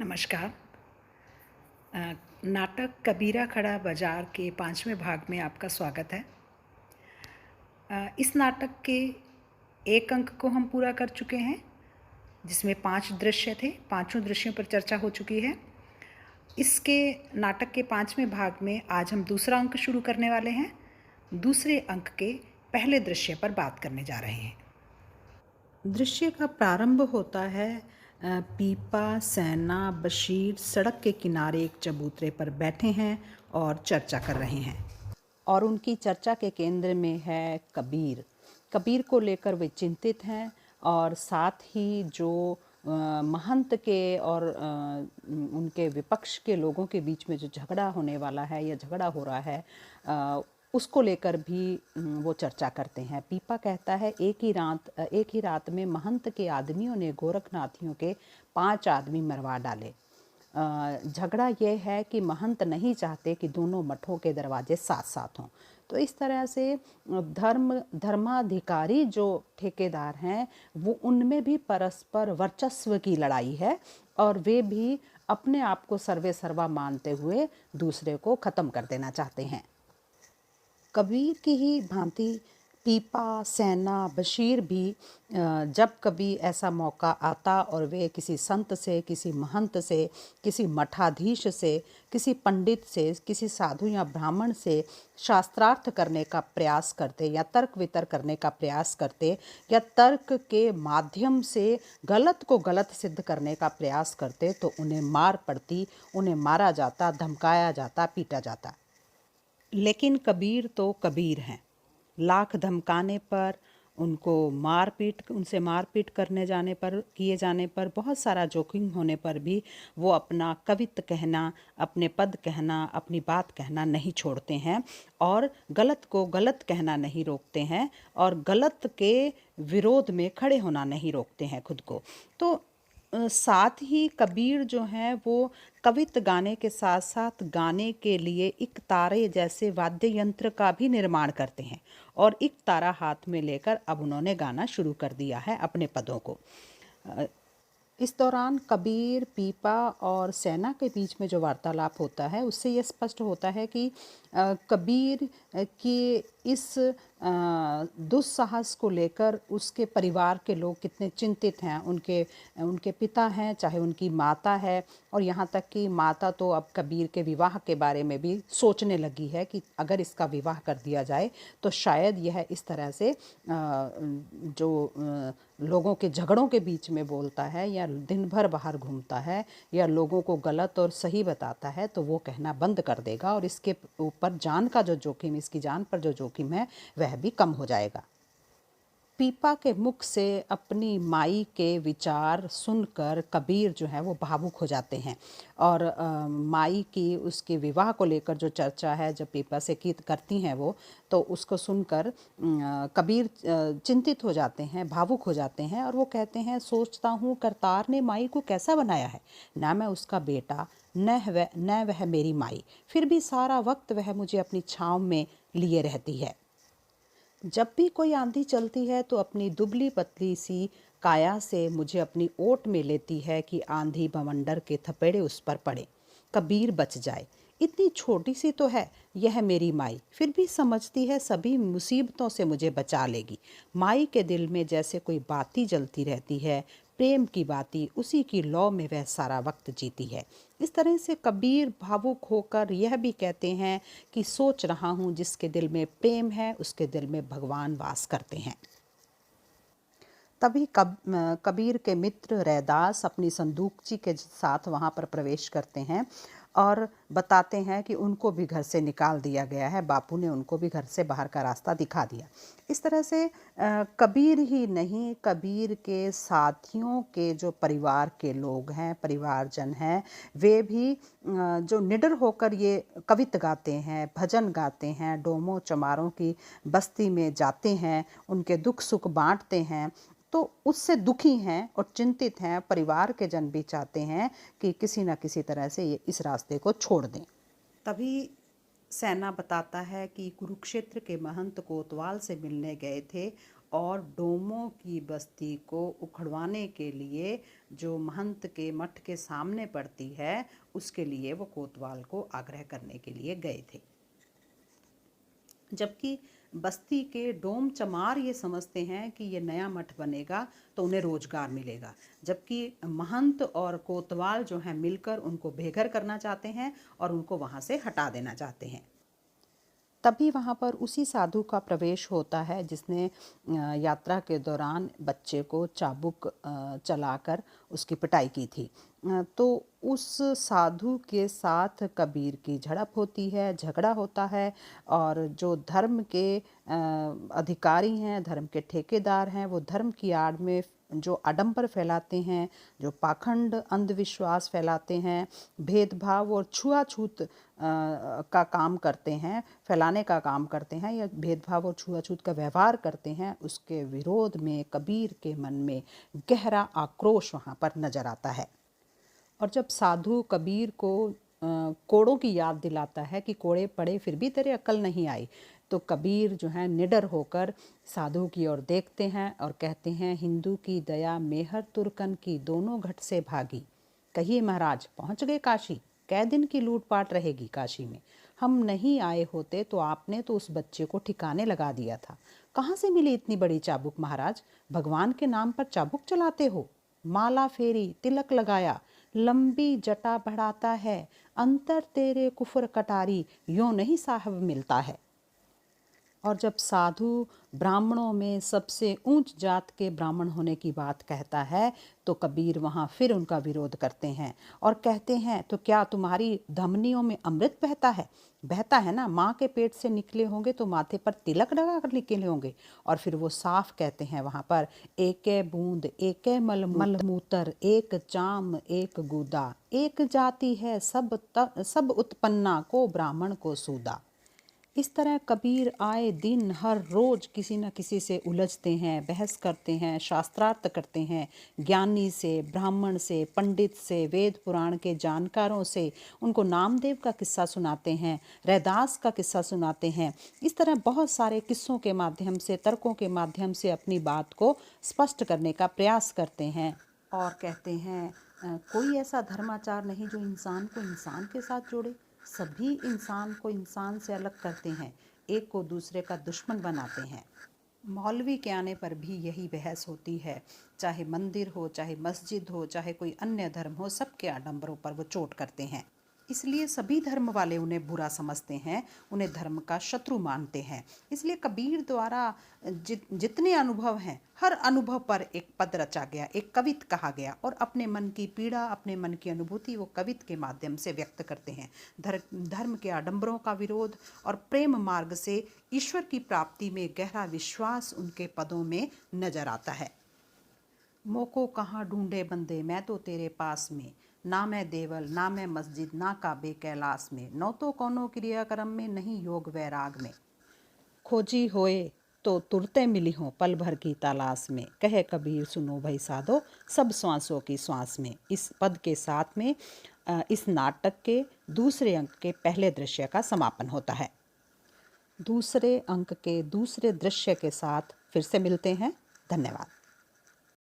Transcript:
नमस्कार। नाटक कबीरा खड़ा बाज़ार के 5वें भाग में आपका स्वागत है। इस नाटक के 1 अंक को हम पूरा कर चुके हैं, जिसमें 5 दृश्य थे, पाँचों दृश्यों पर चर्चा हो चुकी है। इसके नाटक के 5वें भाग में आज हम दूसरा अंक शुरू करने वाले हैं। दूसरे अंक के पहले दृश्य पर बात करने जा रहे हैं। दृश्य का प्रारंभ होता है पीपा, सैना, बशीर सड़क के किनारे एक चबूतरे पर बैठे हैं और चर्चा कर रहे हैं और उनकी चर्चा के केंद्र में है कबीर। कबीर को लेकर वे चिंतित हैं और साथ ही जो महंत के और उनके विपक्ष के लोगों के बीच में जो झगड़ा होने वाला है या झगड़ा हो रहा है उसको लेकर भी वो चर्चा करते हैं। पीपा कहता है एक ही रात में महंत के आदमियों ने गोरखनाथियों के 5 आदमी मरवा डाले। झगड़ा ये है कि महंत नहीं चाहते कि दोनों मठों के दरवाजे साथ साथ हों। तो इस तरह से धर्माधिकारी जो ठेकेदार हैं वो उनमें भी परस्पर वर्चस्व की लड़ाई है और वे भी अपने आप को सर्वे सर्वा मानते हुए दूसरे को ख़त्म कर देना चाहते हैं। कबीर की ही भांति पीपा, सैना, बशीर भी जब कभी ऐसा मौका आता और वे किसी संत से, किसी महंत से, किसी मठाधीश से, किसी पंडित से, किसी साधु या ब्राह्मण से शास्त्रार्थ करने का प्रयास करते या तर्क वितर्क करने का प्रयास करते या तर्क के माध्यम से गलत को गलत सिद्ध करने का प्रयास करते तो उन्हें मार पड़ती, उन्हें मारा जाता, धमकाया जाता, पीटा जाता। लेकिन कबीर तो कबीर हैं। लाख धमकाने पर, उनसे मारपीट किए जाने पर, बहुत सारा जोखिम होने पर भी वो अपना कवित्व कहना, अपने पद कहना, अपनी बात कहना नहीं छोड़ते हैं और गलत को गलत कहना नहीं रोकते हैं और गलत के विरोध में खड़े होना नहीं रोकते हैं खुद को। तो साथ ही कबीर जो हैं वो कवित्व गाने के साथ साथ गाने के लिए एक तारे जैसे वाद्य यंत्र का भी निर्माण करते हैं और एक तारा हाथ में लेकर अब उन्होंने गाना शुरू कर दिया है अपने पदों को। इस दौरान कबीर, पीपा और सैना के बीच में जो वार्तालाप होता है उससे ये स्पष्ट होता है कि कबीर के इस दुस्साहस को लेकर उसके परिवार के लोग कितने चिंतित हैं। उनके पिता हैं, चाहे उनकी माता है और यहाँ तक कि माता तो अब कबीर के विवाह के बारे में भी सोचने लगी है कि अगर इसका विवाह कर दिया जाए तो शायद यह इस तरह से लोगों के झगड़ों के बीच में बोलता है या दिन भर बाहर घूमता है या लोगों को गलत और सही बताता है तो वो कहना बंद कर देगा और इसके ऊपर इसकी जान पर जो जोखिम है वह भी कम हो जाएगा। पीपा के मुख से अपनी माई के विचार सुनकर कबीर जो है वो भावुक हो जाते हैं और माई की उसके विवाह को लेकर जो चर्चा है जब पीपा से करती हैं वो तो उसको सुनकर कबीर चिंतित हो जाते हैं, भावुक हो जाते हैं और वो कहते हैं सोचता हूँ करतार ने माई को कैसा बनाया है, ना मैं उसका बेटा न वह मेरी माई, फिर भी सारा वक्त वह मुझे अपनी छाँव में लिए रहती है। जब भी कोई आंधी चलती है तो अपनी दुबली पतली सी काया से मुझे अपनी ओट में लेती है कि आंधी बवंडर के थपेड़े उस पर पड़े, कबीर बच जाए। इतनी छोटी सी तो है यह मेरी माई, फिर भी समझती है सभी मुसीबतों से मुझे बचा लेगी। माई के दिल में जैसे कोई बाती जलती रहती है, प्रेम की बाती, उसी की लौ में वह सारा वक्त जीती है। इस तरह से कबीर भावुक होकर यह भी कहते हैं कि सोच रहा हूँ जिसके दिल में प्रेम है उसके दिल में भगवान वास करते हैं। तभी कबीर के मित्र रैदास अपनी संदूकची के साथ वहाँ पर प्रवेश करते हैं और बताते हैं कि उनको भी घर से निकाल दिया गया है, बापू ने उनको भी घर से बाहर का रास्ता दिखा दिया। इस तरह से कबीर ही नहीं, कबीर के साथियों के जो परिवार के लोग हैं, परिवारजन हैं, वे भी जो निडर होकर ये कवित्त गाते हैं, भजन गाते हैं, डोमों चमारों की बस्ती में जाते हैं, उनके दुख सुख बांटते हैं, तो उससे दुखी हैं और चिंतित हैं। परिवार के जन भी चाहते हैं कि किसी न किसी तरह से ये इस रास्ते को छोड़ दें। तभी सैना बताता है कि कुरुक्षेत्र के महंत कोतवाल से मिलने गए थे और डोमों की बस्ती को उखड़वाने के लिए जो महंत के मठ के सामने पड़ती है, उसके लिए वो कोतवाल को आग्रह करने के लिए गए थे। जबकि बस्ती के डोम चमार ये समझते हैं कि ये नया मठ बनेगा तो उन्हें रोजगार मिलेगा, जबकि महंत और कोतवाल जो हैं मिलकर उनको बेघर करना चाहते हैं और उनको वहाँ से हटा देना चाहते हैं। तभी वहाँ पर उसी साधु का प्रवेश होता है जिसने यात्रा के दौरान बच्चे को चाबुक चलाकर उसकी पिटाई की थी। तो उस साधु के साथ कबीर की झड़प होती है, झगड़ा होता है, और जो धर्म के अधिकारी हैं, धर्म के ठेकेदार हैं, वो धर्म की आड़ में जो आडंबर फैलाते हैं, जो पाखंड अंधविश्वास फैलाते हैं, भेदभाव और छुआछूत का काम करते हैं, फैलाने का काम करते हैं, या भेदभाव और छुआछूत का व्यवहार करते हैं, उसके विरोध में कबीर के मन में गहरा आक्रोश वहाँ पर नजर आता है। और जब साधु कबीर को कोड़ों की याद दिलाता है कि कोड़े पड़े फिर भी तेरे अक्ल नहीं आई, तो कबीर जो है निडर होकर साधु की ओर देखते हैं और कहते हैं, हिंदू की दया मेहर तुर्कन की दोनों घट से भागी। कहिए महाराज, पहुंच गए काशी? कै दिन की लूटपाट रहेगी काशी में? हम नहीं आए होते तो आपने तो उस बच्चे को ठिकाने लगा दिया था। कहाँ से मिली इतनी बड़ी चाबुक महाराज? भगवान के नाम पर चाबुक चलाते हो? माला फेरी, तिलक लगाया, लंबी जटा बढ़ाता है, अंतर तेरे कुफर कटारी, यूं नहीं साहब मिलता है। और जब साधु ब्राह्मणों में सबसे ऊंच जात के ब्राह्मण होने की बात कहता है, तो कबीर वहाँ फिर उनका विरोध करते हैं और कहते हैं, तो क्या तुम्हारी धमनियों में अमृत बहता है? बहता है ना, माँ के पेट से निकले होंगे तो माथे पर तिलक लगा कर निकले होंगे। और फिर वो साफ कहते हैं वहाँ पर, एकै बूंद एकै मल मूतर, एक चाम एक गूदा, एक जाति है सब उत्पन्ना, को ब्राह्मण को सूदा। इस तरह कबीर आए दिन हर रोज किसी न किसी से उलझते हैं, बहस करते हैं, शास्त्रार्थ करते हैं, ज्ञानी से, ब्राह्मण से, पंडित से, वेद पुराण के जानकारों से। उनको नामदेव का किस्सा सुनाते हैं, रैदास का किस्सा सुनाते हैं। इस तरह बहुत सारे किस्सों के माध्यम से, तर्कों के माध्यम से अपनी बात को स्पष्ट करने का प्रयास करते हैं और कहते हैं, कोई ऐसा धर्माचार नहीं जो इंसान को इंसान के साथ जोड़े। सभी इंसान को इंसान से अलग करते हैं, एक को दूसरे का दुश्मन बनाते हैं। मौलवी के आने पर भी यही बहस होती है, चाहे मंदिर हो, चाहे मस्जिद हो, चाहे कोई अन्य धर्म हो, सबके आडंबरों पर वो चोट करते हैं। इसलिए सभी धर्म वाले उन्हें बुरा समझते हैं, उन्हें धर्म का शत्रु मानते हैं। इसलिए कबीर द्वारा जितने अनुभव हैं, हर अनुभव पर एक पद रचा गया, एक कवित कहा गया, और अपने मन की पीड़ा, अपने मन की अनुभूति वो कवित के माध्यम से व्यक्त करते हैं। धर्म के आडंबरों का विरोध और प्रेम मार्ग से ईश्वर की प्राप्ति में गहरा विश्वास उनके पदों में नजर आता है। मोको कहाँ ढूंढे बंदे, मैं तो तेरे पास में, ना मैं देवल ना मैं मस्जिद, ना काबे कैलाश में, न तो कोनो क्रियाक्रम में, नहीं योग वैराग में। खोजी होए तो तुरते मिली हों पल भर की तलाश में, कहे कबीर सुनो भाई साधो, सब श्वासों की श्वास में। इस पद के साथ में इस नाटक के दूसरे अंक के पहले दृश्य का समापन होता है। दूसरे अंक के दूसरे दृश्य के साथ फिर से मिलते हैं। धन्यवाद।